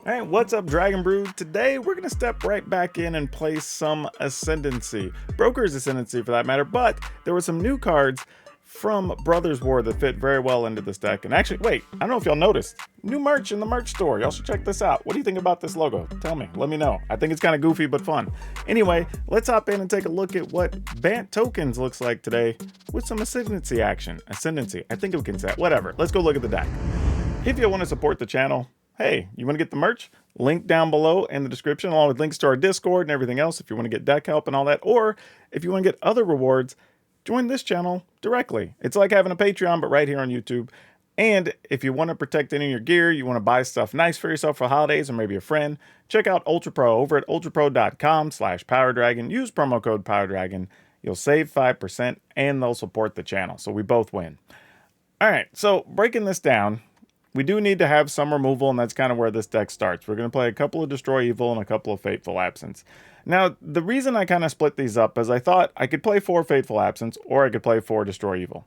Hey, what's up, Dragon Brood? Today we're going to step right back in and play some Ascendancy, Broker's Ascendancy for that matter, but there were some new cards from Brothers War that fit very well into this deck. And actually, wait, I don't know if y'all noticed, new merch in the merch store. Y'all should check this out. What do you think about this logo? Tell me, let me know. I think it's kind of goofy but fun. Anyway, let's hop in and take a look at what Bant Tokens looks like today with some Ascendancy action. Ascendancy, I think we can say, whatever. Let's go look at the deck. If you want to support the channel, hey, you want to get the merch? Link down below in the description, along with links to our Discord and everything else if you want to get deck help and all that. Or if you want to get other rewards, join this channel directly. It's like having a Patreon, but right here on YouTube. And if you want to protect any of your gear, you want to buy stuff nice for yourself for holidays or maybe a friend, check out Ultra Pro over at ultrapro.com/PowrDragn. Use promo code PowrDragn. You'll save 5% and they'll support the channel. So we both win. All right, so breaking this down, we do need to have some removal, and that's kind of where this deck starts. We're going to play a couple of Destroy Evil and a couple of Fateful Absence. Now, the reason I kind of split these up is I thought I could play 4 Fateful Absence, or I could play 4 Destroy Evil.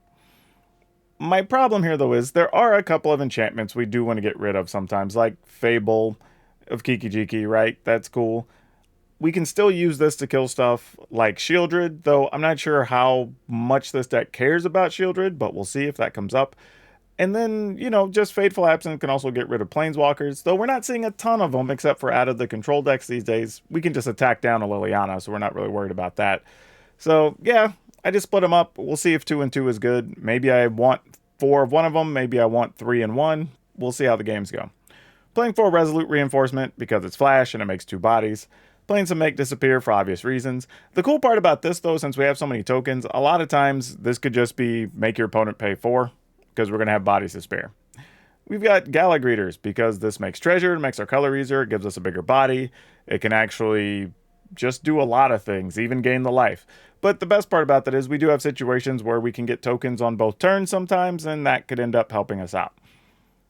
My problem here, though, is there are a couple of enchantments we do want to get rid of sometimes, like Fable of Kiki-Jiki, right? That's cool. We can still use this to kill stuff like Shieldred, though I'm not sure how much this deck cares about Shieldred, but we'll see if that comes up. And then, you know, just Fateful Absence can also get rid of Planeswalkers, though we're not seeing a ton of them except for out of the control decks these days. We can just attack down a Liliana, so we're not really worried about that. So, yeah, I just split them up. We'll see if 2 and 2 is good. Maybe I want 4 of one of them. Maybe I want 3 and 1. We'll see how the games go. Playing 4 Resolute Reinforcement because it's flash and it makes 2 bodies. Playing some Make Disappear for obvious reasons. The cool part about this, though, since we have so many tokens, a lot of times this could just be make your opponent pay 4. Because we're going to have bodies to spare. We've got Gala Greeters because this makes treasure, it makes our color easier, it gives us a bigger body. It can actually just do a lot of things, even gain the life. But the best part about that is we do have situations where we can get tokens on both turns sometimes, and that could end up helping us out.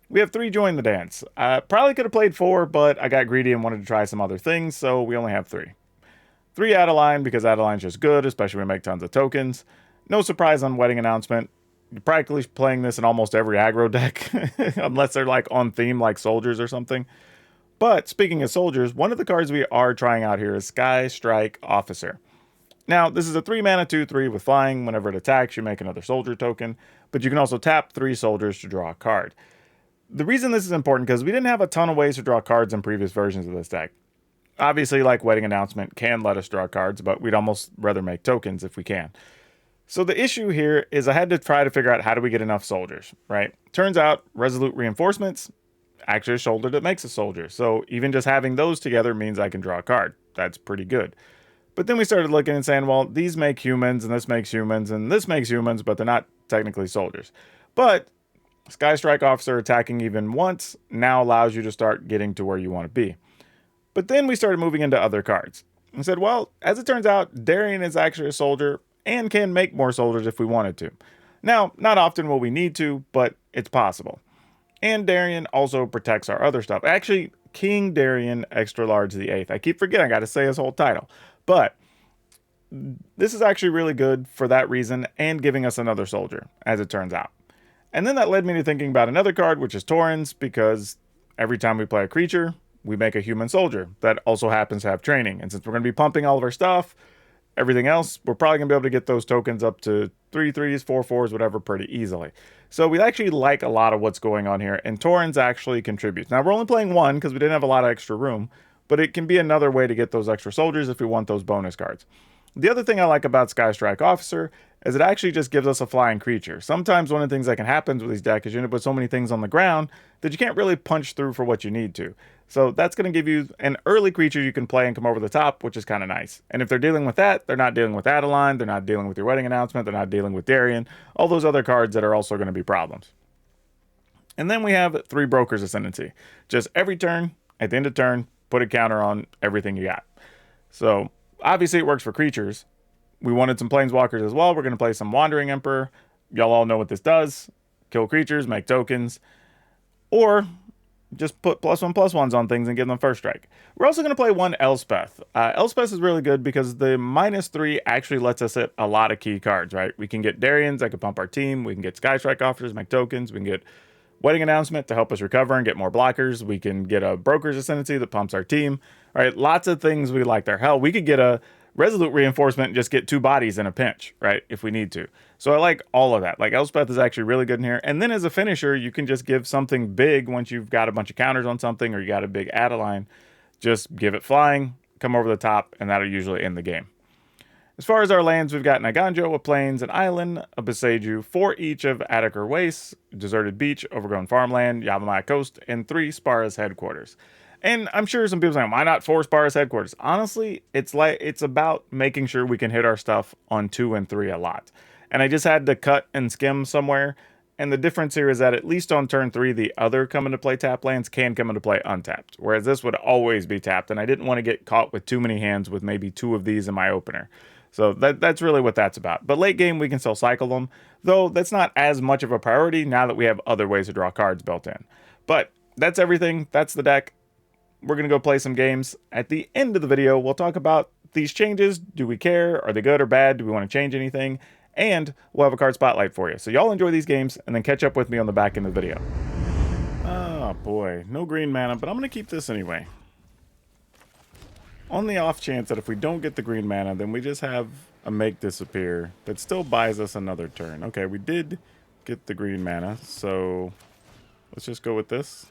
We have 3 Join the Dance. Probably could have played 4, but I got greedy and wanted to try some other things, so we only have 3. 3 Adeline because Adeline's just good, especially when we make tons of tokens. No surprise on Wedding Announcement. You're practically playing this in almost every aggro deck, unless they're like on theme like soldiers or something. But speaking of soldiers, one of the cards we are trying out here is Sky Strike Officer. Now, this is a 3 mana 2/3 with flying. Whenever it attacks, you make another soldier token, but you can also tap 3 soldiers to draw a card. The reason this is important because we didn't have a ton of ways to draw cards in previous versions of this deck. Obviously, like Wedding Announcement can let us draw cards, but we'd almost rather make tokens if we can. So the issue here is I had to try to figure out how do we get enough soldiers, right? Turns out Resolute Reinforcements, actually a shoulder that makes a soldier. So even just having those together means I can draw a card. That's pretty good. But then we started looking and saying, well, these make humans, and this makes humans, and this makes humans, but they're not technically soldiers. But Sky Strike Officer attacking even once now allows you to start getting to where you want to be. But then we started moving into other cards. And said, well, as it turns out, Darien is actually a soldier, and can make more soldiers if we wanted to. Now, not often will we need to, but it's possible. And Darien also protects our other stuff. Actually, King Darien Extra Large the 8th. I keep forgetting, I gotta say his whole title. But this is actually really good for that reason, and giving us another soldier, as it turns out. And then that led me to thinking about another card, which is Torrens, because every time we play a creature, we make a human soldier that also happens to have training. And since we're going to be pumping all of our stuff, everything else, we're probably going to be able to get those tokens up to 3 3s, 4 4s, whatever, pretty easily. So we actually like a lot of what's going on here, and Torrens actually contributes. Now, we're only playing 1 because we didn't have a lot of extra room, but it can be another way to get those extra soldiers if we want those bonus cards. The other thing I like about Sky Strike Officer is it actually just gives us a flying creature. Sometimes one of the things that can happen with these decks is you end up with so many things on the ground that you can't really punch through for what you need to. So that's going to give you an early creature you can play and come over the top, which is kind of nice. And if they're dealing with that, they're not dealing with Adeline, they're not dealing with your Wedding Announcement, they're not dealing with Darien, all those other cards that are also going to be problems. And then we have 3 Broker's Ascendancy. Just every turn, at the end of turn, put a counter on everything you got. So obviously it works for creatures. We wanted some Planeswalkers as well. We're going to play some Wandering Emperor. Y'all all know what this does. Kill creatures, make tokens. Or just put +1/+1s on things and give them first strike. We're also going to play 1 Elspeth. Elspeth is really good because the -3 actually lets us hit a lot of key cards, right? We can get Darians that can pump our team. We can get Sky Strike Officers, make tokens. We can get Wedding Announcement to help us recover and get more blockers. We can get a Broker's Ascendancy that pumps our team. All right, lots of things we like there. Hell, we could get a Resolute Reinforcement and just get 2 bodies in a pinch, right, if we need to. So I like all of that. Like, Elspeth is actually really good in here. And then as a finisher, you can just give something big once you've got a bunch of counters on something or you got a big Adeline. Just give it flying, come over the top, and that'll usually end the game. As far as our lands, we've got Naiganjo, a Plains, an Island, a Beseju, 4 each of Atticur Waste, Deserted Beach, Overgrown Farmland, Yavimaya Coast, and 3 Spara's Headquarters. And I'm sure some people saying, why not 4 Spara's Headquarters? Honestly, it's about making sure we can hit our stuff on 2 and 3 a lot. And I just had to cut and skim somewhere. And the difference here is that at least on turn 3, the other come into play tap lands can come into play untapped. Whereas this would always be tapped. And I didn't want to get caught with too many hands with maybe 2 of these in my opener. So that's really what that's about. But late game, we can still cycle them, though that's not as much of a priority now that we have other ways to draw cards built in. But that's everything. That's the deck. We're going to go play some games. At the end of the video, we'll talk about these changes. Do we care? Are they good or bad? Do we want to change anything? And we'll have a card spotlight for you. So y'all enjoy these games and then catch up with me on the back end of the video. Oh boy, no green mana, but I'm going to keep this anyway. On the off chance that if we don't get the green mana, then we just have a Make Disappear that still buys us another turn. Okay, we did get the green mana, so let's just go with this.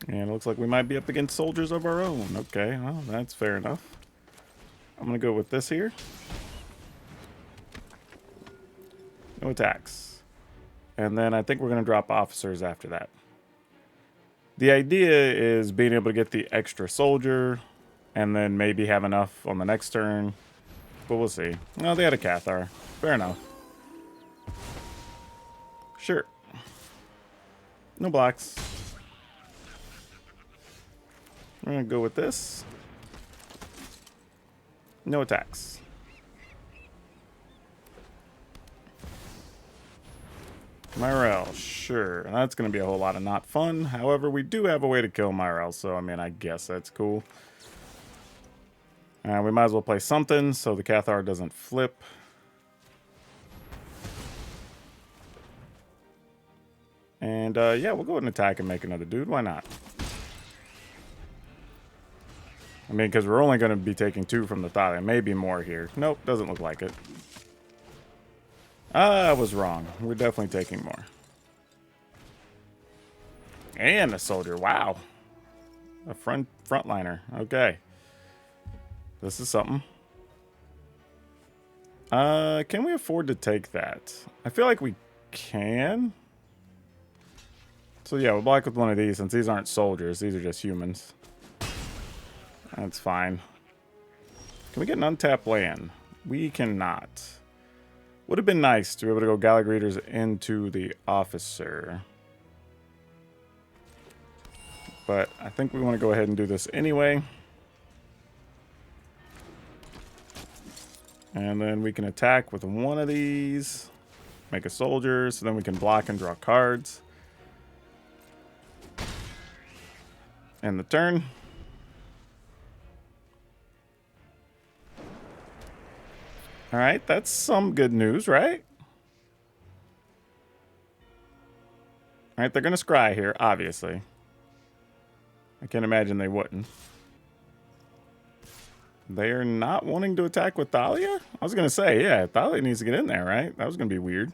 And it looks like we might be up against soldiers of our own. Okay, well, that's fair enough. I'm going to go with this here. No attacks. And then I think we're going to drop officers after that. The idea is being able to get the extra soldier and then maybe have enough on the next turn. But we'll see. No, they had a Cathar. Fair enough. Sure. No blocks. We're going to go with this. No attacks. Myrel, sure. That's going to be a whole lot of not fun. However, we do have a way to kill Myrel, so I mean, I guess that's cool. We might as well play something so the Cathar doesn't flip. And yeah, we'll go ahead and attack and make another dude. Why not? I mean, because we're only going to be taking 2 from the Thalia. Maybe more here. Nope, doesn't look like it. I was wrong. We're definitely taking more. And a soldier. Wow. A frontliner. Okay. This is something. Can we afford to take that? I feel like we can. So yeah, we'll block with one of these since these aren't soldiers. These are just humans. That's fine. Can we get an untapped land? We cannot. Would have been nice to be able to go Gallic Readers into the officer. But I think we want to go ahead and do this anyway. And then we can attack with one of these. Make a soldier, so then we can block and draw cards. End the turn. All right, that's some good news, right? All right, they're going to scry here, obviously. I can't imagine they wouldn't. They are not wanting to attack with Thalia? I was going to say, yeah, Thalia needs to get in there, right? That was going to be weird.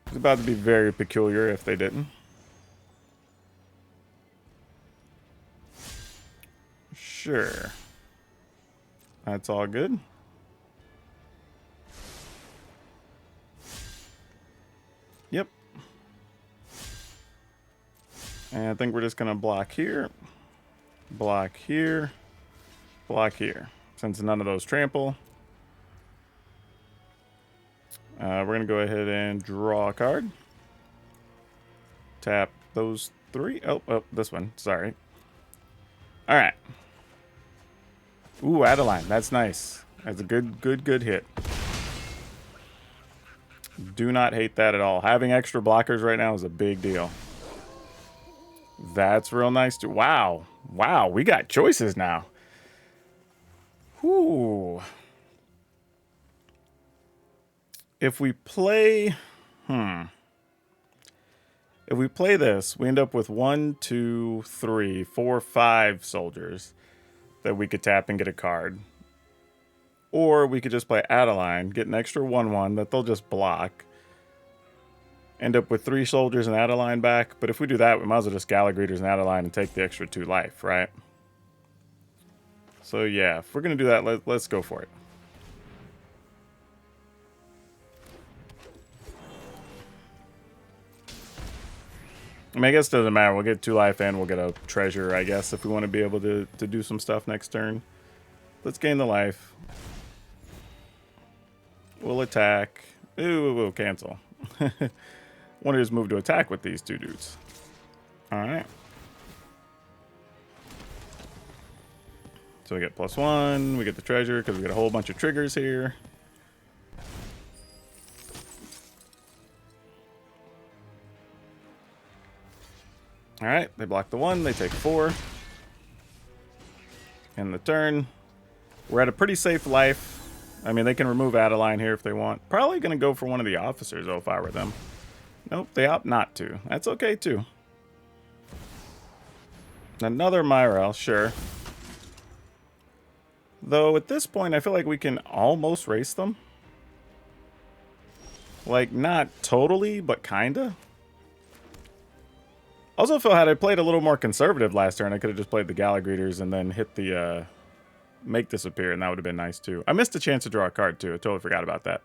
It's about to be very peculiar if they didn't. Sure. That's all good. Yep. And I think we're just going to block here, block here, block here. Since none of those trample. We're going to go ahead and draw a card. Tap those 3. Oh, this one. Sorry. All right. Ooh, Adeline. That's nice. That's a good hit. Do not hate that at all. Having extra blockers right now is a big deal. That's real nice too. Wow. Wow, we got choices now. Whoo. If we play... If we play this, we end up with 1, 2, 3, 4, 5 soldiers that we could tap and get a card. Or we could just play Adeline, get an extra 1/1 that they'll just block. End up with 3 soldiers and Adeline back. But if we do that, we might as well just Gallagreators and Adeline and take the extra 2 life, right? So yeah, if we're going to do that, let's go for it. I mean, I guess it doesn't matter. We'll get 2 life and we'll get a treasure, I guess, if we want to be able to do some stuff next turn. Let's gain the life. We'll attack. Ooh, we'll cancel. Want to just move to attack with these 2 dudes. Alright. So we get +1. We get the treasure because we get a whole bunch of triggers here. Alright, they block the 1. They take 4. End the turn. We're at a pretty safe life. I mean, they can remove Adeline here if they want. Probably going to go for one of the officers, though, if I were them. Nope, they opt not to. That's okay, too. Another Myrel, sure. Though, at this point, I feel like we can almost race them. Like, not totally, but kinda. Also feel had I played a little more conservative last turn, I could have just played the Gallagreators and then hit the... make this appear, and that would have been nice too. I missed a chance to draw a card too. I totally forgot about that.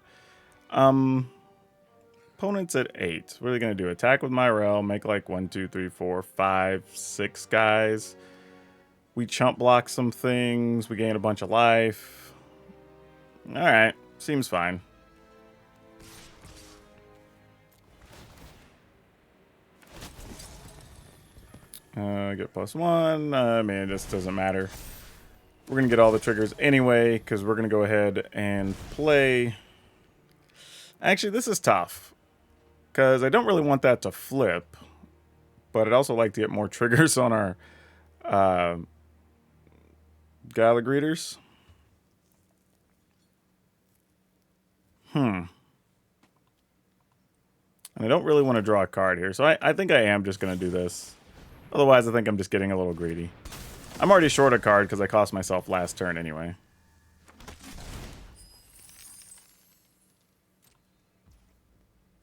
Opponent's at 8. What are they going to do? Attack with Myrel, make like 1, 2, 3, 4, 5, 6 guys. We chump block some things. We gain a bunch of life. Alright, seems fine. Get +1. I mean, it just doesn't matter. We're going to get all the triggers anyway, because we're going to go ahead and play... Actually, this is tough, because I don't really want that to flip, but I'd also like to get more triggers on our Gallagreators. And I don't really want to draw a card here, so I think I am just going to do this. Otherwise, I think I'm just getting a little greedy. I'm already short a card because I cost myself last turn anyway.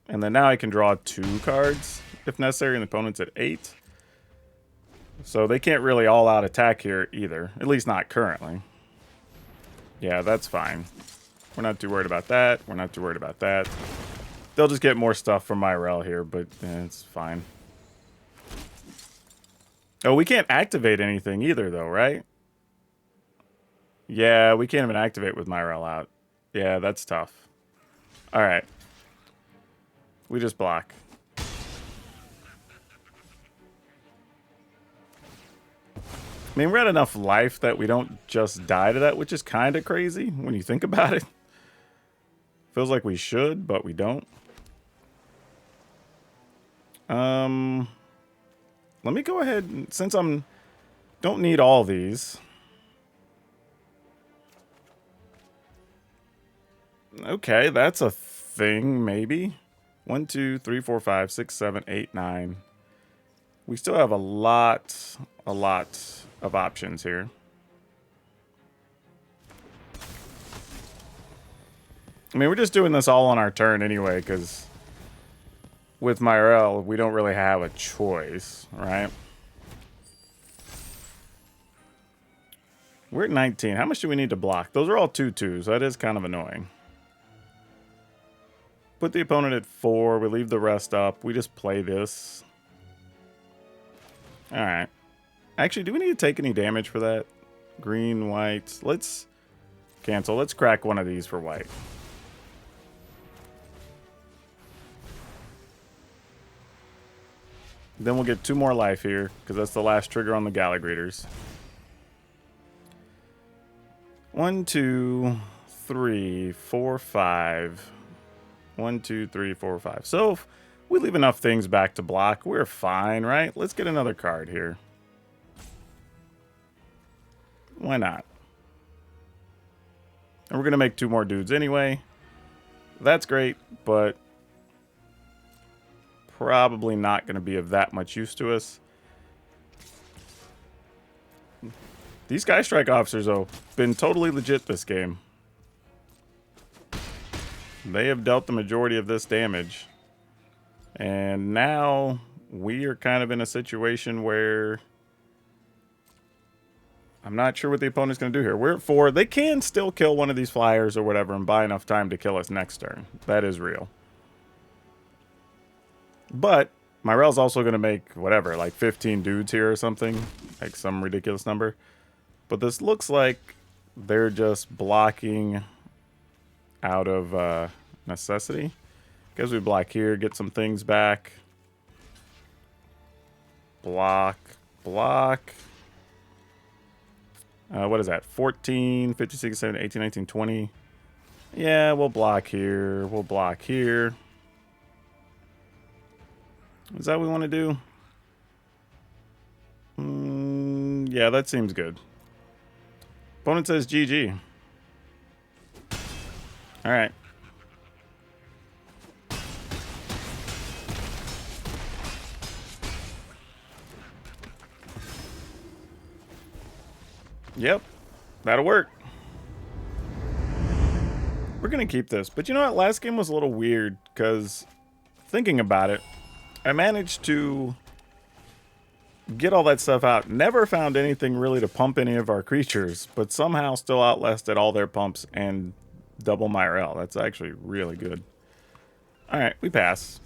And then now I can draw 2 cards if necessary, and the opponent's at 8. So they can't really all-out attack here either. At least not currently. Yeah, that's fine. We're not too worried about that. We're not too worried about that. They'll just get more stuff from Myrel here, but it's fine. Oh, we can't activate anything either, though, right? Yeah, we can't even activate with Myrel out. Yeah, that's tough. Alright. We just block. I mean, we're at enough life that we don't just die to that, which is kind of crazy when you think about it. Feels like we should, but we don't. Let me go ahead, since don't need all these. Okay, that's a thing, maybe. 1, 2, 3, 4, 5, 6, 7, 8, 9. We still have a lot of options here. I mean, we're just doing this all on our turn anyway, because with Myrel, we don't really have a choice, right? We're at 19. How much do we need to block? Those are all 2/2s. That is kind of annoying. Put the opponent at 4. We leave the rest up. We just play this. Alright. Actually, do we need to take any damage for that? Green, white. Let's cancel. Let's crack one of these for white. Then we'll get 2 more life here, because that's the last trigger on the Gallagreators. 1, 2, 3, 4, 5. 1, 2, 3, 4, 5. So if we leave enough things back to block, we're fine, right? Let's get another card here. Why not? And we're going to make 2 more dudes anyway. That's great, but probably not going to be of that much use to us. These Sky Strike officers, though, been totally legit this game. They have dealt the majority of this damage. And now we are kind of in a situation where I'm not sure what the opponent's going to do here. We're at 4. They can still kill one of these flyers or whatever and buy enough time to kill us next turn. That is real. But Myrell's also going to make, whatever, like 15 dudes here or something. Like some ridiculous number. But this looks like they're just blocking out of necessity. Guess we block here, get some things back. Block, block. What is that? 14, 15, 16, 17, 18, 19, 20. Yeah, we'll block here. We'll block here. Is that what we want to do? Yeah, that seems good. Opponent says GG. Alright. Yep, that'll work. We're going to keep this. But you know what? Last game was a little weird because thinking about it, I managed to get all that stuff out. Never found anything really to pump any of our creatures, but somehow still outlasted all their pumps and double Myrell. That's actually really good. All right, we pass.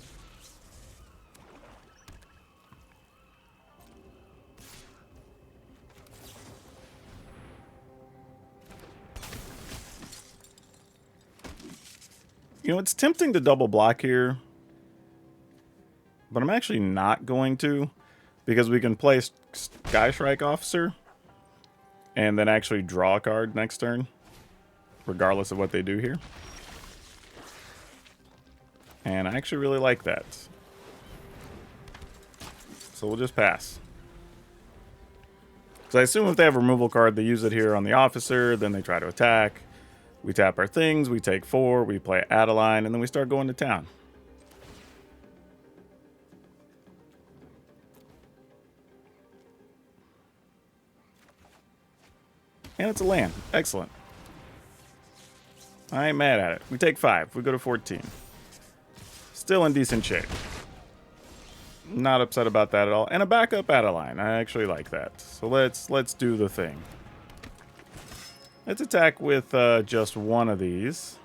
You know, it's tempting to double block here, but I'm actually not going to, because we can play Sky Strike Officer and then actually draw a card next turn, regardless of what they do here. And I actually really like that. So we'll just pass. So I assume if they have a removal card, they use it here on the officer, then they try to attack. We tap our things, we take 4, we play Adeline, and then we start going to town. And it's a land. Excellent. I ain't mad at it. We take 5. We go to 14. Still in decent shape. Not upset about that at all. And a backup Adeline. I actually like that. So let's do the thing. Let's attack with just one of these.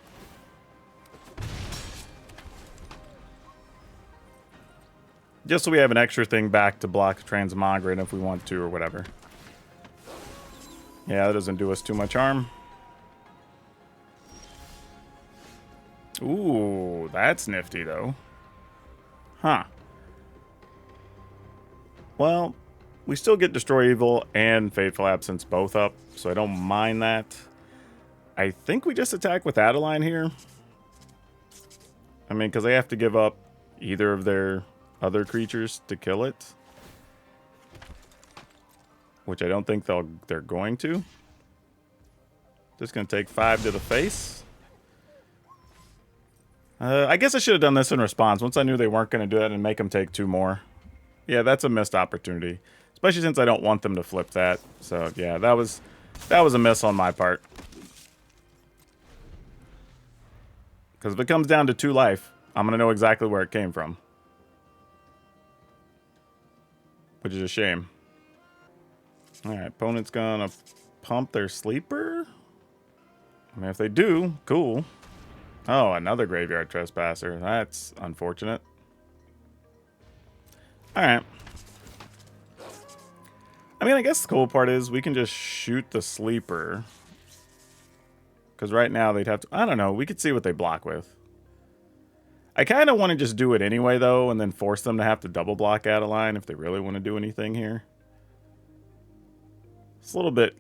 Just so we have an extra thing back to block Transmogrant if we want to or whatever. Yeah, that doesn't do us too much harm. Ooh, that's nifty though. Huh. Well, we still get Destroy Evil and Fateful Absence both up, so I don't mind that. I think we just attack with Adeline here. I mean, because they have to give up either of their other creatures to kill it. Which I don't think they're going to. Just going to take 5 to the face. I guess I should have done this in response. Once I knew they weren't going to do it and make them take 2 more. Yeah, that's a missed opportunity. Especially since I don't want them to flip that. So, yeah, that was a miss on my part. Because if it comes down to 2 life, I'm going to know exactly where it came from. Which is a shame. Alright, opponent's going to pump their sleeper? I mean, if they do, cool. Oh, another Graveyard Trespasser. That's unfortunate. Alright. I mean, I guess the cool part is we can just shoot the sleeper. Because right now they'd have to... I don't know. We could see what they block with. I kind of want to just do it anyway, though, and then force them to have to double block Adeline if they really want to do anything here. It's a little bit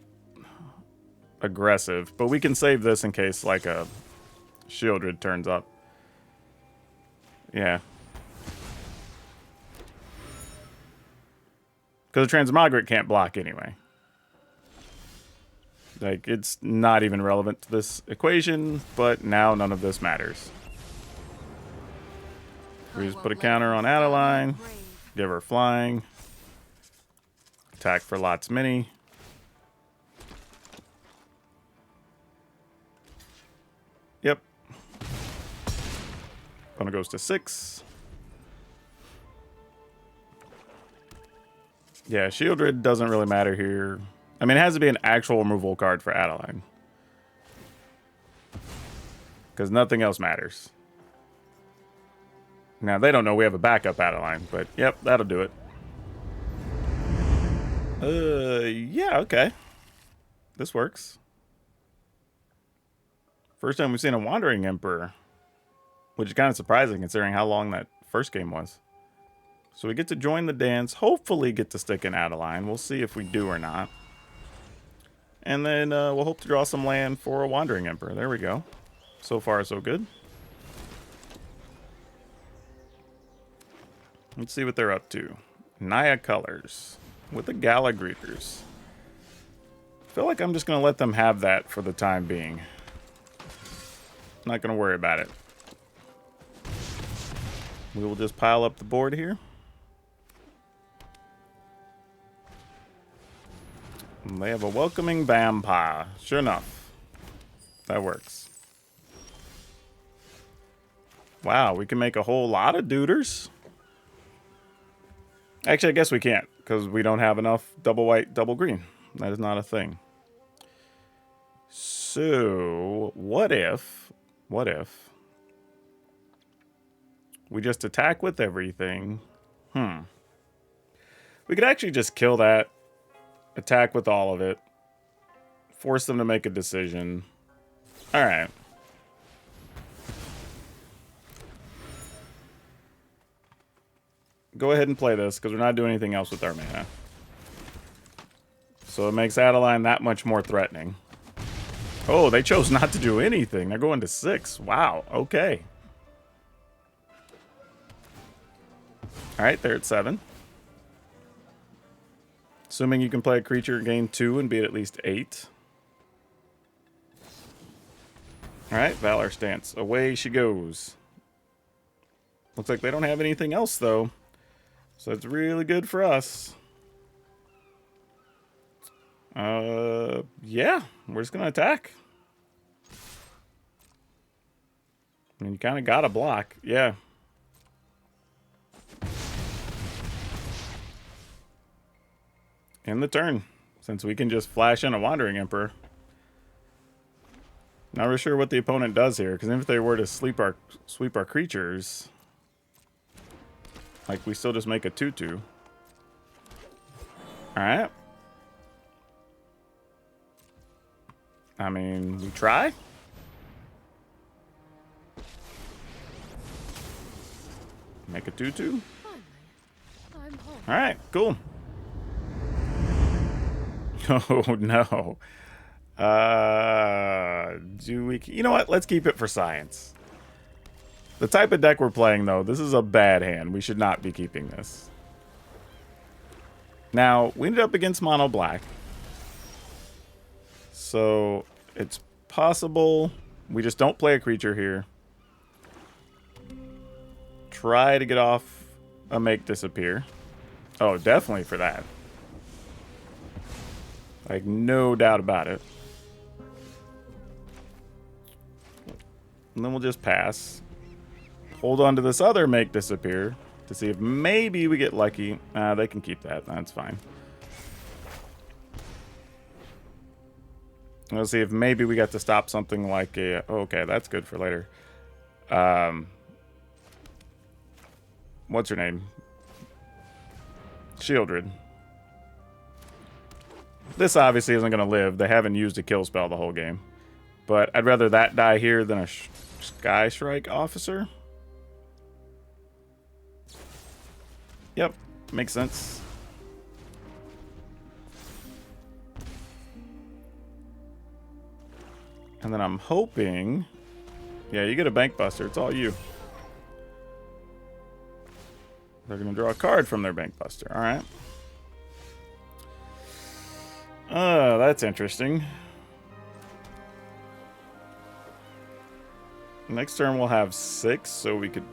aggressive, but we can save this in case, like, a Shieldred turns up. Yeah. Because the Transmogrant can't block anyway. Like, it's not even relevant to this equation, but now none of this matters. We just put a counter on Adeline. Give her flying. Attack for lots mini. Yep. Opponent goes to 6. Yeah, Shieldred doesn't really matter here. I mean, it has to be an actual removal card for Adeline. Because nothing else matters. Now, they don't know we have a backup Adeline, but yep, that'll do it. Yeah, okay. This works. First time we've seen a Wandering Emperor. Which is kind of surprising considering how long that first game was. So we get to join the dance. Hopefully get to stick in Adeline. We'll see if we do or not. And then we'll hope to draw some land for a Wandering Emperor. There we go. So far, so good. Let's see what they're up to. Naya colors with the Gala Greeters. I feel like I'm just going to let them have that for the time being. Not going to worry about it. We will just pile up the board here. And they have a Welcoming Vampire. Sure enough. That works. Wow, we can make a whole lot of duders. Actually, I guess we can't, because we don't have enough double white, double green. That is not a thing. So, what if we just attack with everything? We could actually just kill that, attack with all of it, force them to make a decision. Alright. Go ahead and play this, because we're not doing anything else with our mana. So it makes Adeline that much more threatening. Oh, they chose not to do anything. They're going to 6. Wow, okay. Alright, they're at 7. Assuming you can play a creature, gain 2, and be at least 8. Alright, Valor Stance. Away she goes. Looks like they don't have anything else, though. So it's really good for us. Yeah, we're just gonna attack. I mean, you kind of gotta block, yeah. In the turn, since we can just flash in a Wandering Emperor. Not really sure what the opponent does here, because if they were to sweep our creatures, like, we still just make a 2/2. Alright. I mean, we try? Make a 2/2? Alright, cool. Oh, no. Do we... You know what? Let's keep it for science. The type of deck we're playing, though, this is a bad hand. We should not be keeping this. Now, we ended up against mono black. So, it's possible we just don't play a creature here. Try to get off a Make Disappear. Oh, definitely for that. Like, no doubt about it. And then we'll just pass. Hold on to this other Make Disappear to see if maybe we get lucky. They can keep that. That's fine. We'll see if maybe we got to stop something like a... Oh, okay, that's good for later. What's her name? Shieldred. This obviously isn't going to live. They haven't used a kill spell the whole game. But I'd rather that die here than a Sky Strike Officer. Yep, makes sense. And then I'm hoping... Yeah, you get a Bank Buster. It's all you. They're going to draw a card from their Bank Buster. All right. That's interesting. Next turn we'll have 6, so we could...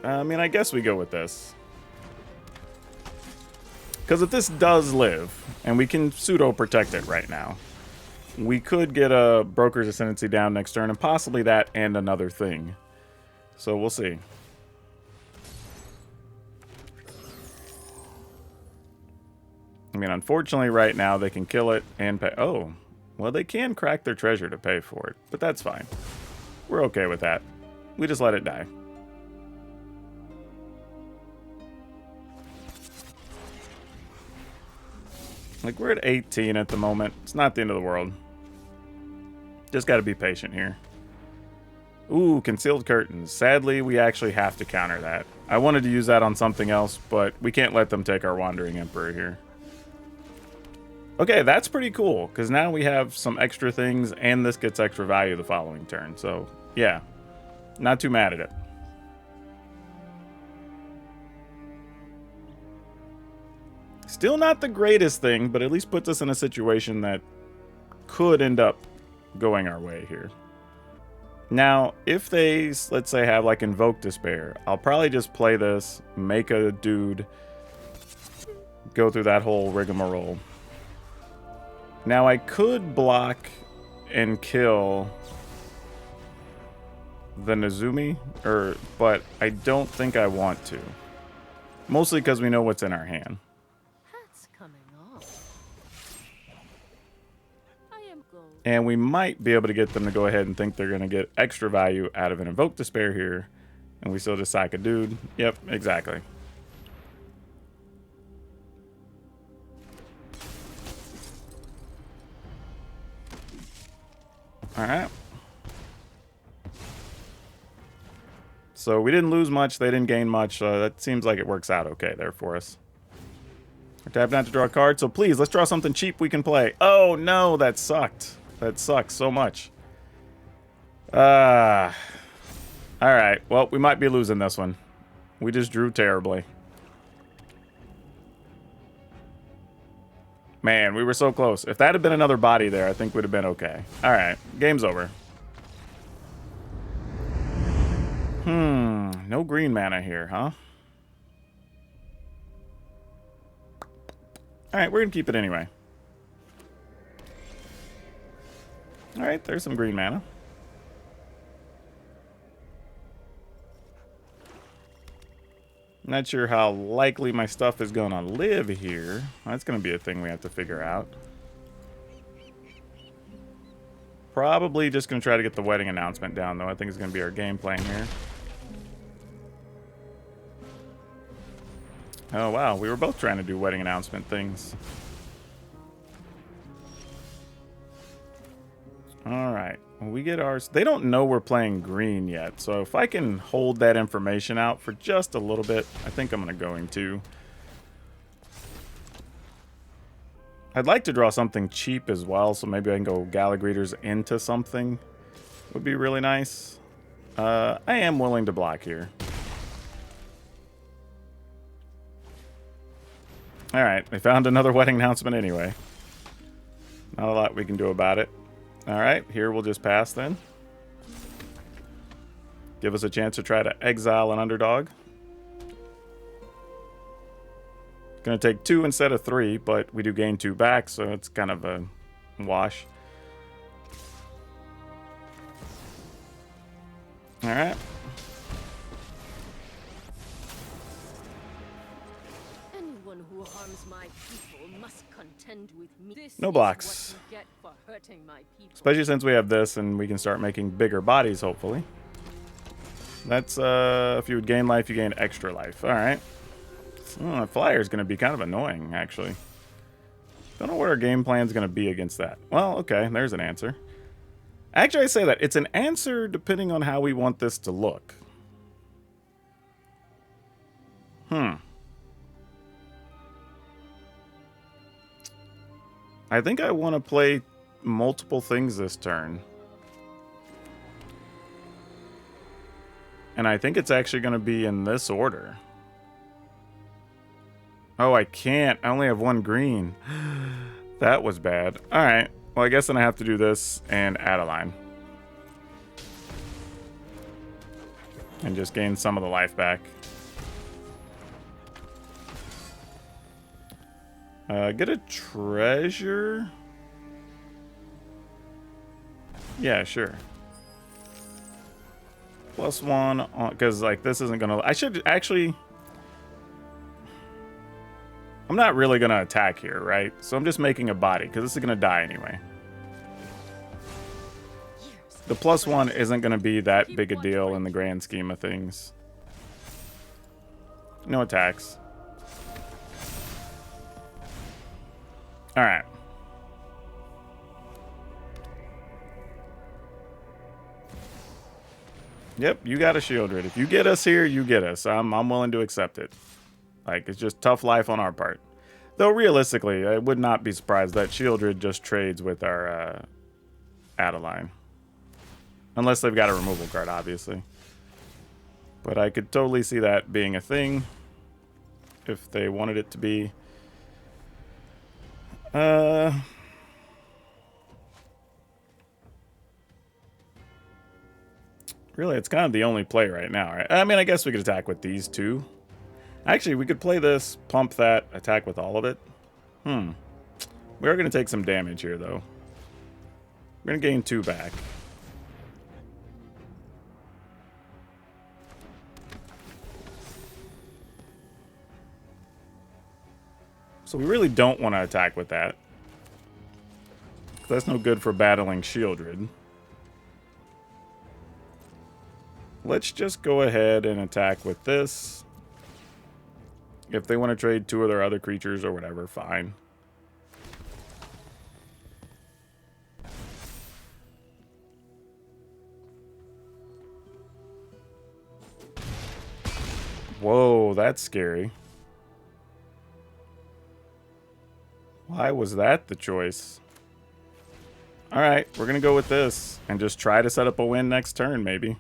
I mean, I guess we go with this. Because if this does live, and we can pseudo-protect it right now, we could get a Broker's Ascendancy down next turn, and possibly that and another thing. So we'll see. I mean, unfortunately, right now, they can kill it and pay... Oh, well, they can crack their treasure to pay for it, but that's fine. We're okay with that. We just let it die. Like, we're at 18 at the moment. It's not the end of the world. Just got to be patient here. Ooh, Concealed Curtains. Sadly, we actually have to counter that. I wanted to use that on something else, but we can't let them take our Wandering Emperor here. Okay, that's pretty cool, because now we have some extra things, and this gets extra value the following turn. So, yeah. Not too mad at it. Still not the greatest thing, but at least puts us in a situation that could end up going our way here. Now, if they, let's say, have like Invoke Despair, I'll probably just play this, make a dude, go through that whole rigmarole. Now, I could block and kill the Nezumi, but I don't think I want to. Mostly because we know what's in our hand. That's coming off. And we might be able to get them to go ahead and think they're going to get extra value out of an Invoke Despair here. And we still just sack a dude. Yep, exactly. Alright. So we didn't lose much, they didn't gain much. That seems like it works out okay there for us. We're tapping out to draw a card, so please, let's draw something cheap we can play. Oh no, that sucked. That sucks so much. Alright, well, we might be losing this one. We just drew terribly. Man, we were so close. If that had been another body there, I think we'd have been okay. Alright, game's over. No green mana here, huh? Alright, we're gonna keep it anyway. Alright, there's some green mana. Not sure how likely my stuff is gonna live here. That's gonna be a thing we have to figure out. Probably just gonna try to get the wedding announcement down, though. I think it's gonna be our game plan here. Oh, wow. We were both trying to do wedding announcement things. Alright. When we get ours... They don't know we're playing green yet, so if I can hold that information out for just a little bit, I think I'm going to. I'd like to draw something cheap as well, so maybe I can go Gallagreeters into something. Would be really nice. I am willing to block here. Alright, we found another wedding announcement anyway. Not a lot we can do about it. Alright, here we'll just pass then. Give us a chance to try to exile an underdog. Gonna take 2 instead of 3, but we do gain 2 back, so it's kind of a wash. Alright. Anyone who harms my people must contend with me. This No blocks. is what you get for hurting my people. Especially since we have this and we can start making bigger bodies, hopefully. That's, if you would gain life, you gain extra life. Alright. Oh, that flyer is going to be kind of annoying, actually. Don't know what our game plan is going to be against that. Well, okay, there's an answer. Actually, I say that. It's an answer depending on how we want this to look. I think I want to play multiple things this turn. And I think it's actually going to be in this order. Oh, I can't. I only have 1 green. That was bad. Alright. Well, I guess then I have to do this and add a line. and just gain some of the life back. Get a treasure? Yeah, sure. +1 on, because like this isn't gonna. I should actually. I'm not really gonna attack here, right? So I'm just making a body because this is gonna die anyway. The +1 isn't gonna be that big a deal in the grand scheme of things. No attacks. All right. Yep, you got a Shieldred. If you get us here, you get us. I'm willing to accept it. Like, it's just tough life on our part. Though, realistically, I would not be surprised that Shieldred just trades with our Adeline. Unless they've got a removal card, obviously. But I could totally see that being a thing. If they wanted it to be. Really, it's kind of the only play right now, right? I mean, I guess we could attack with these two. Actually, we could play this, pump that, attack with all of it. We are going to take some damage here, though. We're going to gain 2 back. So we really don't want to attack with that. That's no good for battling Shieldred. Let's just go ahead and attack with this. If they want to trade 2 of their other creatures or whatever, fine. Whoa, that's scary. Why was that the choice? Alright, we're going to go with this and just try to set up a win next turn, maybe.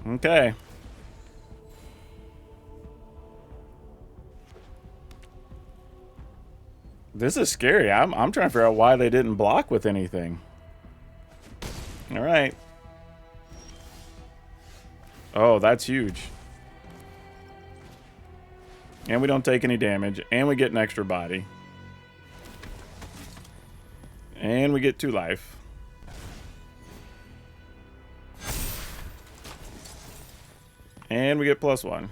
Okay. This is scary. I'm trying to figure out why they didn't block with anything. All right. Oh, that's huge. And we don't take any damage, and we get an extra body. And we get 2 life. And we get +1.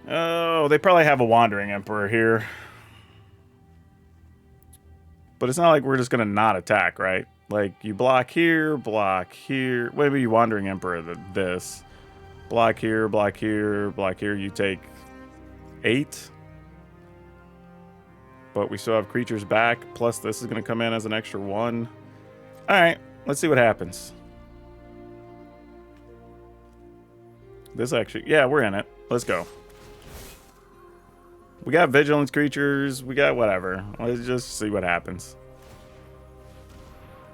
Oh, they probably have a Wandering Emperor here. But it's not like we're just going to not attack, right? Like, you block here, block here. Maybe you Wandering Emperor this. Block here, block here, block here. You take 8. But we still have creatures back. Plus, this is going to come in as an extra 1. All right, let's see what happens. This actually, yeah, we're in it. Let's go. We got vigilance creatures. We got whatever. Let's just see what happens.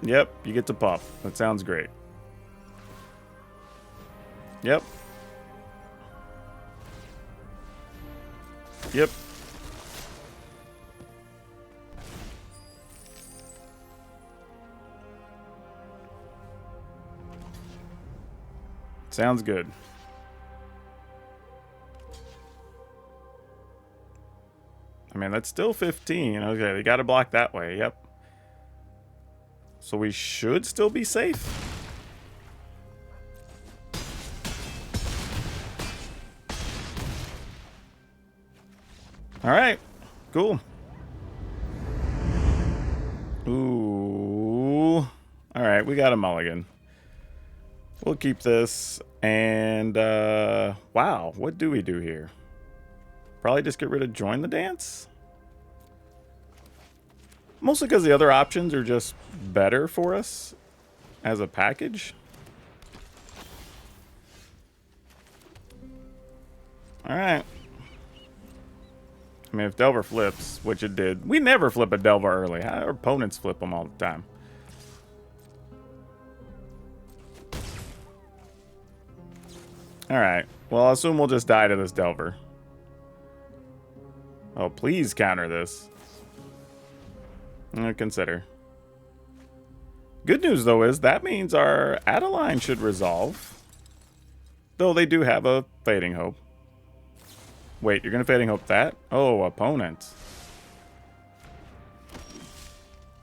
Yep, you get to pump. That sounds great. Yep. Yep. Sounds good. I mean, that's still 15. Okay, they got to block that way. Yep. So we should still be safe. All right. Cool. Ooh. All right, we got a mulligan. We'll keep this. And, wow, what do we do here? Probably just get rid of Join the Dance. Mostly because the other options are just better for us as a package. Alright. I mean, if Delver flips, which it did. We never flip a Delver early. Our opponents flip them all the time. Alright. Well, I assume we'll just die to this Delver. Oh, please counter this. Consider. Good news, though, is that means our Adeline should resolve. Though they do have a Fading Hope. Wait, you're going to Fading Hope that? Oh, opponent.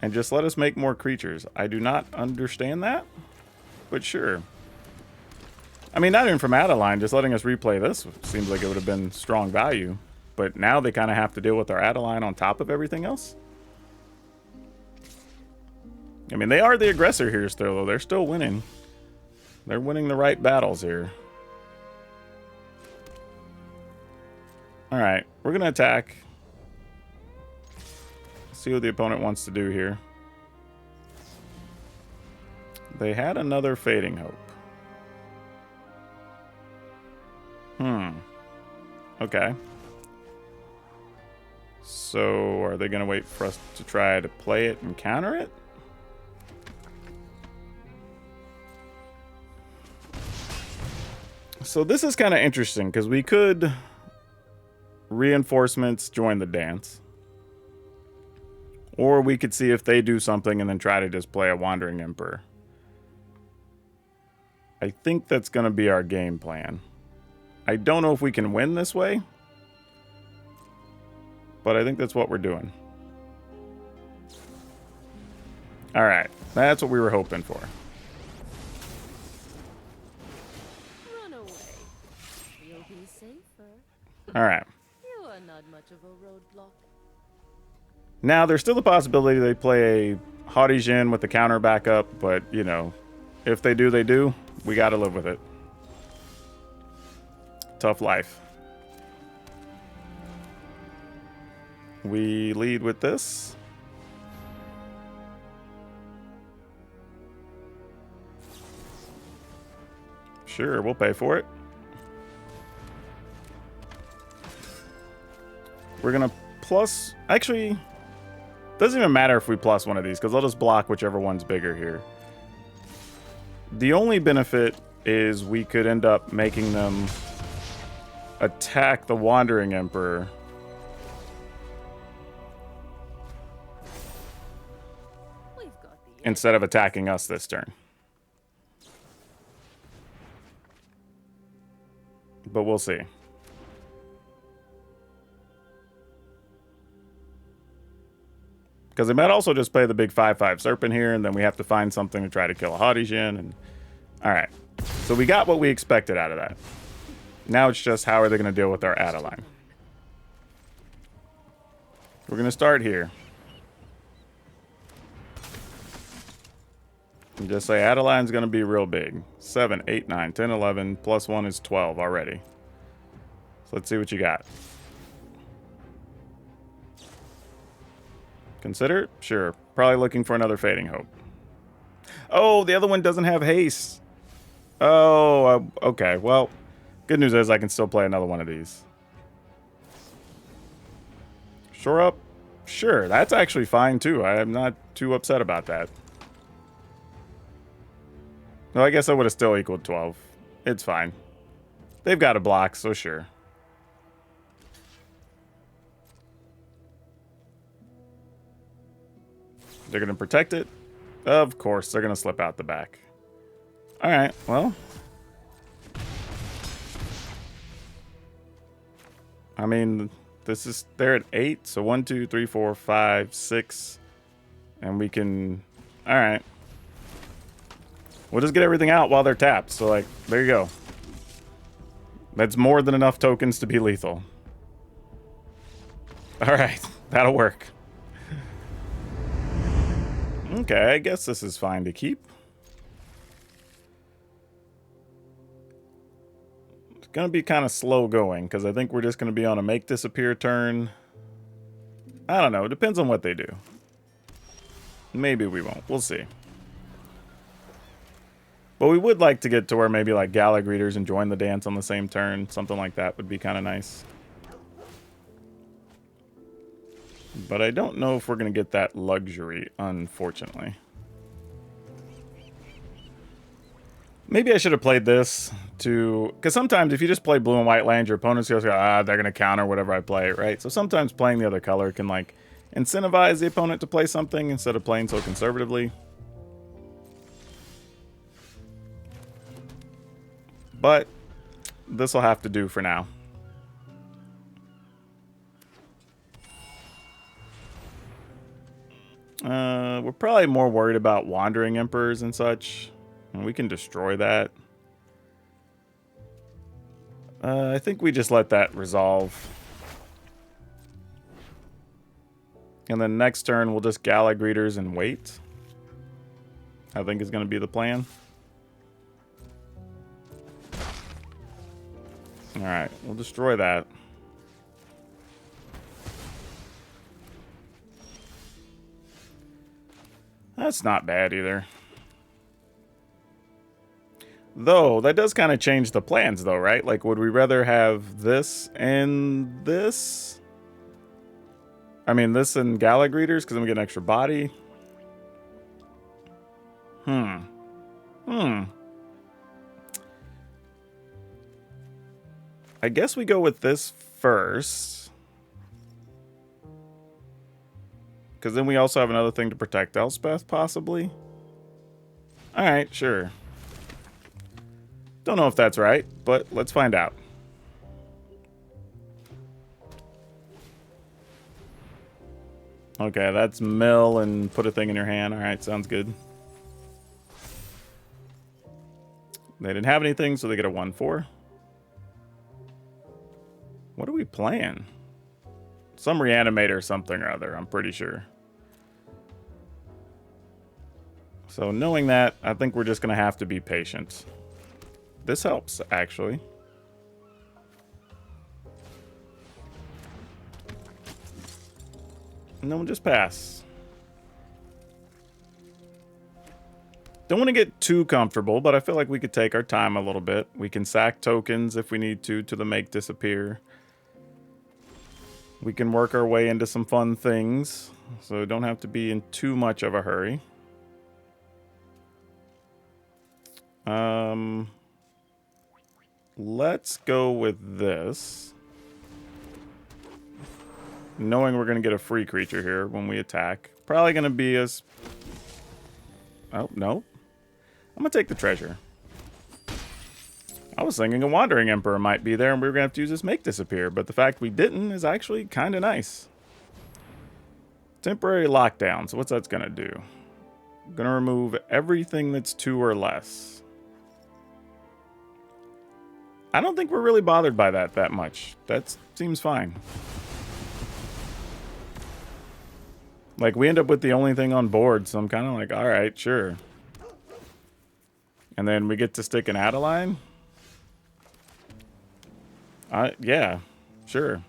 And just let us make more creatures. I do not understand that, but sure. I mean, not even from Adeline, just letting us replay this seems like it would have been strong value. But now they kind of have to deal with our Adeline on top of everything else. I mean, they are the aggressor here still, though. They're still winning. They're winning the right battles here. Alright, we're going to attack. See what the opponent wants to do here. They had another Fading Hope. Okay. So, are they going to wait for us to try to play it and counter it? So this is kind of interesting, because we could reinforcements join the dance. Or we could see if they do something and then try to just play a Wandering Emperor. I think that's going to be our game plan. I don't know if we can win this way, but I think that's what we're doing. Alright, that's what we were hoping for. Run away. You'll be safer. Alright. You are not much of a roadblock. Now, there's still the possibility they play a Haughty Jin with the counter backup, but, you know, if they do, they do. We gotta live with it. Tough life. We lead with this. Sure, we'll pay for it. We're gonna plus... Actually, doesn't even matter if we plus one of these, because I'll just block whichever one's bigger here. The only benefit is we could end up making them attack the Wandering Emperor. Instead of attacking us this turn. But we'll see. Because they might also just play the big 5/5 Serpent here, and then we have to find something to try to kill a Haughty Jin. And... Alright. So we got what we expected out of that. Now it's just how are they going to deal with our Adeline. We're going to start here. And just say Adeline's going to be real big. 7, 8, 9, 10, 11. Plus 1 is 12 already. So let's see what you got. Consider? Sure. Probably looking for another Fading Hope. Oh, the other one doesn't have haste. Oh, okay. Well, good news is I can still play another one of these. Shore up? Sure, that's actually fine too. I am not too upset about that. No, I guess I would have still equaled 12. It's fine. They've got a block, so sure. They're going to protect it? Of course, they're going to slip out the back. Alright, well. I mean, this is... They're at 8, so 1, 2, 3, 4, 5, 6. And we can... Alright. We'll just get everything out while they're tapped. So, like, there you go. That's more than enough tokens to be lethal. Alright, that'll work. Okay, I guess this is fine to keep. It's going to be kind of slow going, because I think we're just going to be on a make disappear turn. I don't know, it depends on what they do. Maybe we won't, we'll see. But we would like to get to where maybe like Gala Greeters and join the dance on the same turn. Something like that would be kind of nice. But I don't know if we're going to get that luxury, unfortunately. Maybe I should have played this to... Because sometimes if you just play blue and white land, your opponent's going to go, ah, they're going to counter whatever I play, right? So sometimes playing the other color can like incentivize the opponent to play something instead of playing so conservatively. But this will have to do for now. We're probably more worried about Wandering Emperors and such. And we can destroy that. I think we just let that resolve. And then next turn, we'll just Gala Greeters and wait. I think is going to be the plan. Alright, we'll destroy that. That's not bad either. Though, that does kind of change the plans though, right? Like, would we rather have this and this? I mean, this and Gala Greeters, because then we get an extra body. I guess we go with this first. Because then we also have another thing to protect Elspeth, possibly. Alright, sure. Don't know if that's right, but let's find out. Okay, that's mill and put a thing in your hand. Alright, sounds good. They didn't have anything, so they get a 1/4. What are we playing? Some Reanimator or something or other, I'm pretty sure. So knowing that, I think we're just going to have to be patient. This helps, actually. And then we'll just pass. Don't want to get too comfortable, but I feel like we could take our time a little bit. We can sack tokens if we need to the make disappear. We can work our way into some fun things, so don't have to be in too much of a hurry. Let's go with this. Knowing we're going to get a free creature here when we attack. Probably going to be us... Oh, no. I'm going to take the treasure. I was thinking a Wandering Emperor might be there and we were going to have to use this make disappear, but the fact we didn't is actually kind of nice. Temporary lockdown. So what's that going to do? I'm going to remove everything that's 2 or less. I don't think we're really bothered by that much. That seems fine. Like, we end up with the only thing on board, so I'm kind of like, alright, sure. And then we get to stick an Adeline? Yeah, sure.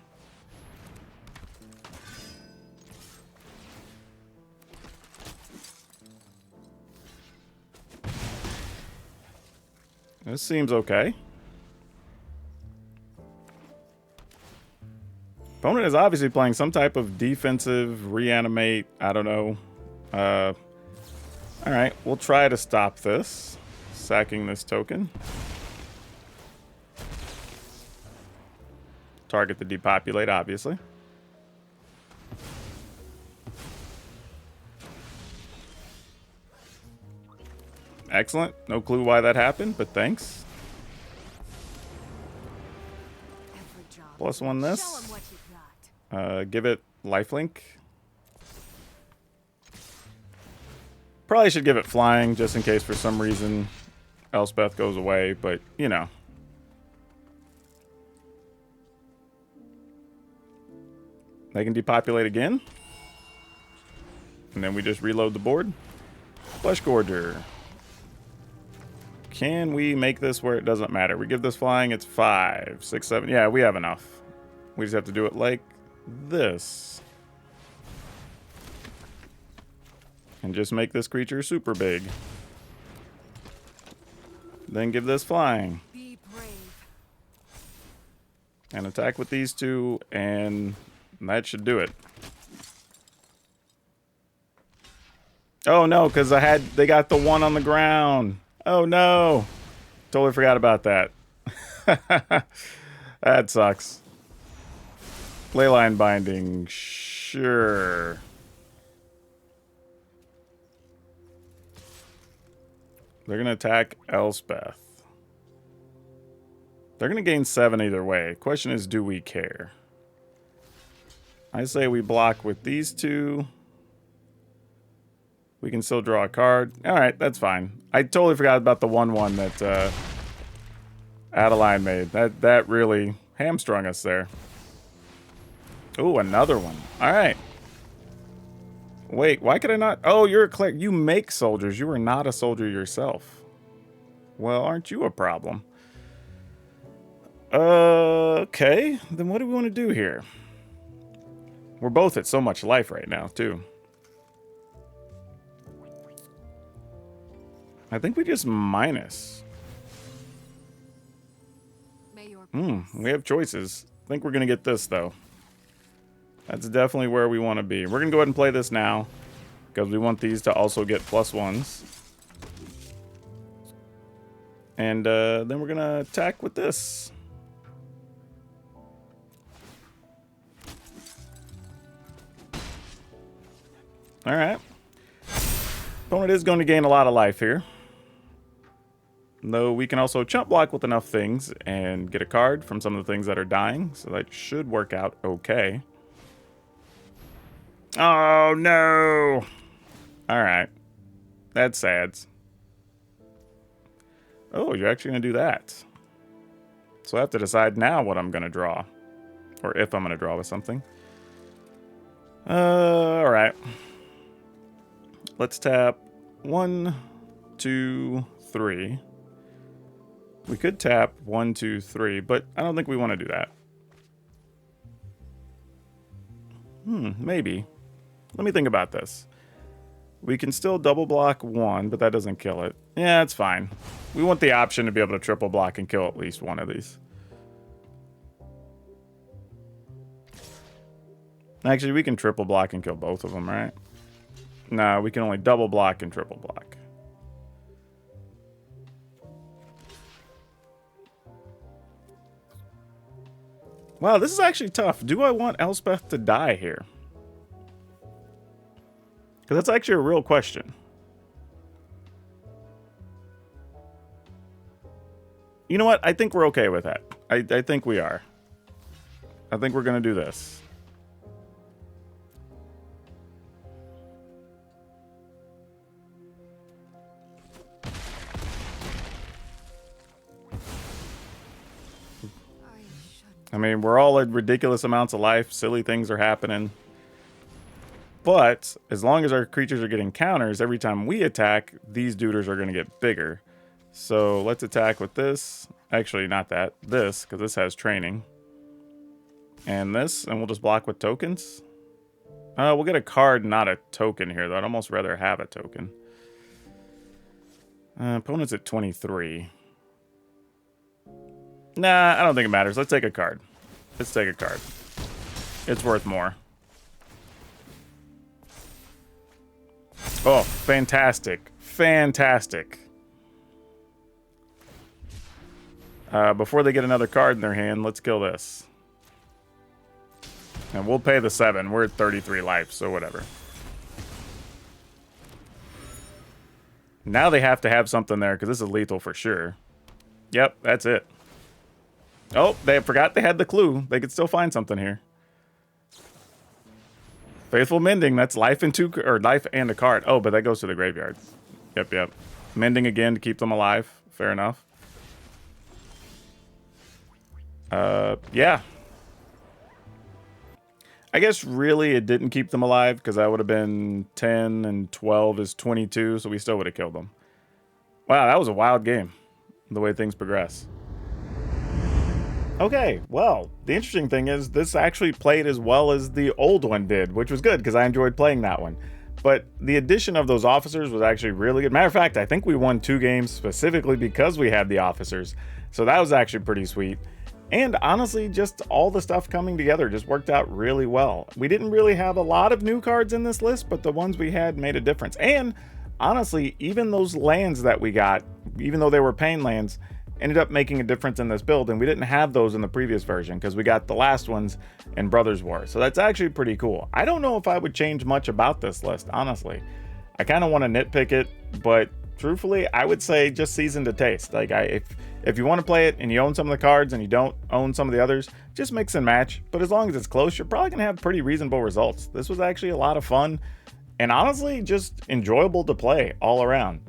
This seems okay. Opponent is obviously playing some type of defensive reanimate. I don't know. Alright, we'll try to stop this. Sacking this token. Target the depopulate, obviously. Excellent. No clue why that happened, but thanks. +1 this. Give it lifelink. Probably should give it flying just in case for some reason Elspeth goes away, but you know. They can depopulate again. And then we just reload the board. Flesh Gorger. Can we make this where it doesn't matter? We give this flying, it's 5, 6, 7. Yeah, we have enough. We just have to do it like this. And just make this creature super big. Then give this flying. Be brave. And attack with these 2, and that should do it. Oh no, because they got the 1 on the ground. Oh no. Totally forgot about that. That sucks. Leyline Binding. Sure. They're going to attack Elspeth. They're going to gain 7 either way. Question is, do we care? I say we block with these two. We can still draw a card. All right, that's fine. I totally forgot about the 1/1 that Adeline made. That really hamstrung us there. Ooh, another one. All right. Wait, why could I not? Oh, you're a cleric. You make soldiers. You are not a soldier yourself. Well, aren't you a problem? Okay. Then what do we want to do here? We're both at so much life right now, too. I think we just minus. We have choices. I think we're going to get this, though. That's definitely where we want to be. We're going to go ahead and play this now, because we want these to also get +1s. And then we're going to attack with this. All right. Opponent is going to gain a lot of life here. Though we can also chump block with enough things and get a card from some of the things that are dying. So that should work out okay. Oh, no. All right. That's sad. Oh, you're actually going to do that. So I have to decide now what I'm going to draw. Or if I'm going to draw with something. All right. Let's tap 1, 2, 3. We could tap 1, 2, 3, but I don't think we want to do that. Maybe. Let me think about this. We can still double block 1, but that doesn't kill it. Yeah, it's fine. We want the option to be able to triple block and kill at least one of these. Actually, we can triple block and kill both of them, right? No, we can only double block and triple block. Wow, this is actually tough. Do I want Elspeth to die here? Because that's actually a real question. You know what? I think we're okay with that. I think we are. I think we're going to do this. I mean, we're all at ridiculous amounts of life. Silly things are happening. But as long as our creatures are getting counters, every time we attack, these duders are going to get bigger. So let's attack with this. Actually, not that. This, because this has training. And this, and we'll just block with tokens. We'll get a card, not a token here, though. I'd almost rather have a token. Opponent's at 23. Nah, I don't think it matters. Let's take a card. Let's take a card. It's worth more. Oh, fantastic. Fantastic. Before they get another card in their hand, let's kill this. And we'll pay the 7. We're at 33 life, so whatever. Now they have to have something there, because this is lethal for sure. Yep, that's it. Oh, they forgot they had the clue. They could still find something here. Faithful Mending, that's life and life and a card. Oh, but that goes to the graveyard. Yep. Mending again to keep them alive. Fair enough. Yeah. I guess really it didn't keep them alive because that would have been 10 and 12 is 22, so we still would have killed them. Wow, that was a wild game, the way things progress. Okay, well, the interesting thing is this actually played as well as the old one did, which was good because I enjoyed playing that one. But the addition of those officers was actually really good. Matter of fact, I think we won 2 games specifically because we had the officers. So that was actually pretty sweet. And honestly, just all the stuff coming together just worked out really well. We didn't really have a lot of new cards in this list, but the ones we had made a difference. And honestly, even those lands that we got, even though they were pain lands, ended up making a difference in this build, and we didn't have those in the previous version because we got the last ones in Brothers War. So that's actually pretty cool. I don't know if I would change much about this list, honestly. I kind of want to nitpick it, but truthfully, I would say just season to taste. Like, if you want to play it and you own some of the cards and you don't own some of the others, just mix and match. But as long as it's close, you're probably going to have pretty reasonable results. This was actually a lot of fun and honestly just enjoyable to play all around.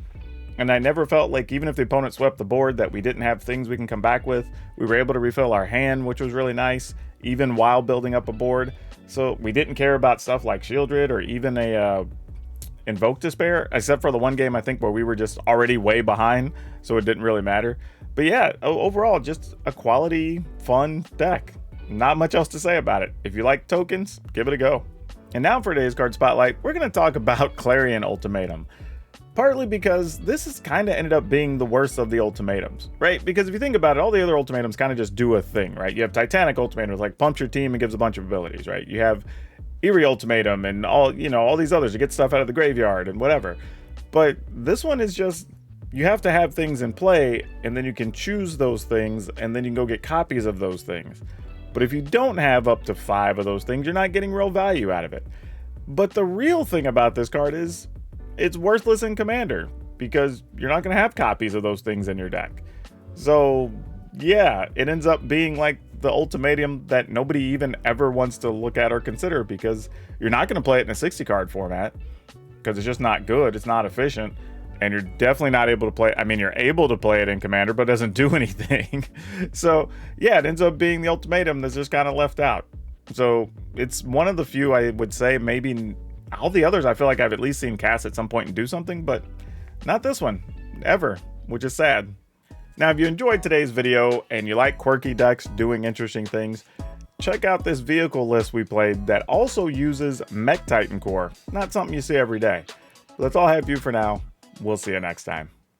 And I never felt like, even if the opponent swept the board, that we didn't have things we can come back with. We were able to refill our hand, which was really nice, even while building up a board. So we didn't care about stuff like Shieldred or even a Invoke Despair, except for the one game, I think, where we were just already way behind, so it didn't really matter. But yeah, overall, just a quality, fun deck. Not much else to say about it. If you like tokens, give it a go. And now for today's card spotlight, we're going to talk about Clarion Ultimatum. Partly because this has kind of ended up being the worst of the ultimatums, right? Because if you think about it, all the other ultimatums kind of just do a thing, right? You have Titanic Ultimatum, like pumps your team and gives a bunch of abilities, right? You have Eerie Ultimatum and all these others to get stuff out of the graveyard and whatever. But this one is just, you have to have things in play, and then you can choose those things, and then you can go get copies of those things. But if you don't have up to 5 of those things, you're not getting real value out of it. But the real thing about this card is, it's worthless in Commander, because you're not going to have copies of those things in your deck. So yeah, it ends up being like the ultimatum that nobody even ever wants to look at or consider, because you're not going to play it in a 60 card format because it's just not good, it's not efficient, and you're definitely not able to play. I mean, you're able to play it in Commander, but it doesn't do anything. So yeah, it ends up being the ultimatum that's just kind of left out. So it's one of the few, I would say, maybe all the others I feel like I've at least seen cast at some point and do something, but not this one, ever, which is sad. Now, if you enjoyed today's video and you like quirky decks doing interesting things, check out this vehicle list we played that also uses Mech Titan Core. Not something you see every day. That's all I have for you for now. We'll see you next time.